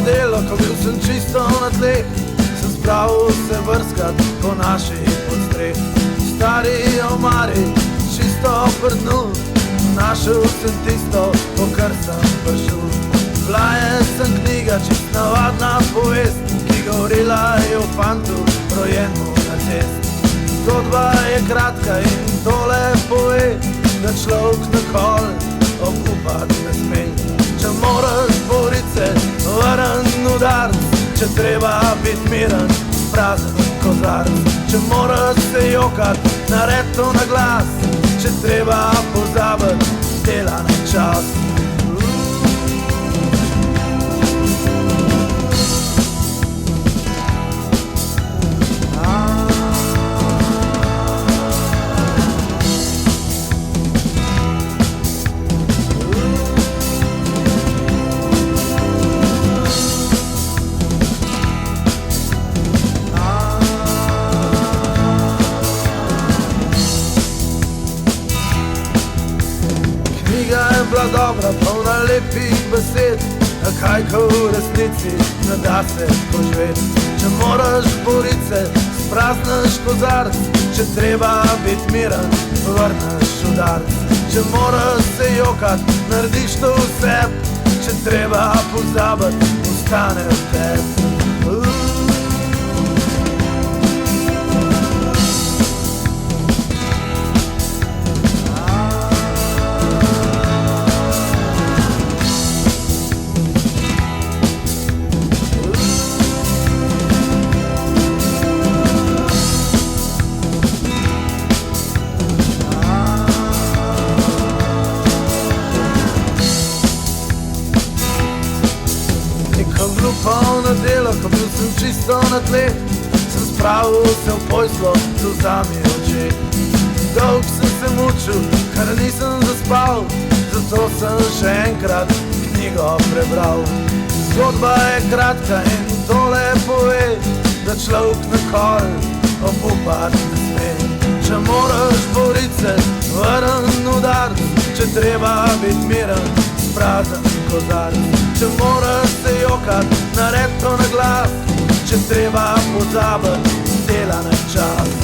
nedeljo, ko bil sem čisto na tleh, sem spravil se vrskat po naši podstreh. Stari omari, čisto prdnu, našel sem tisto, po kar sem prišel. Bila je sem knjiga, čist navadna povest, ki govorila je o fantu, rojenmu na cest. Zgodba je kratka in tole pove, da človek nikoli obupat ne sme. Če moraš borit se, vrn udarc, če treba bit miren, prazen kozarc. Če moraš se jokat, nared to na glas, če treba pozabit, dela na čas. Knjiga je bila dobra, polna lepih besed, a kaj ko v resnici ne da se poživeti. Če moraš borit se, sprazneš kozarc, če treba bit miren, vrneš udarc. Če moraš se jokat, narediš to vse, če treba pozabit, ostane v tebi. Glupal nedeljo, ko bil sem čisto na tleh, sem spravil se v pojslo z vzami oči. Dolg sem se mučil, ker nisem zaspal, zato sem še enkrat knjigo prebral. Zgodba je kratka in tole pove, da človek nikoli obupat ne sme. Če moraš borit se, vrn udarc, če treba bit miren, prazen kozarc. Če moraš se jokat, nared to na glas, če treba pozabit, dela na čas.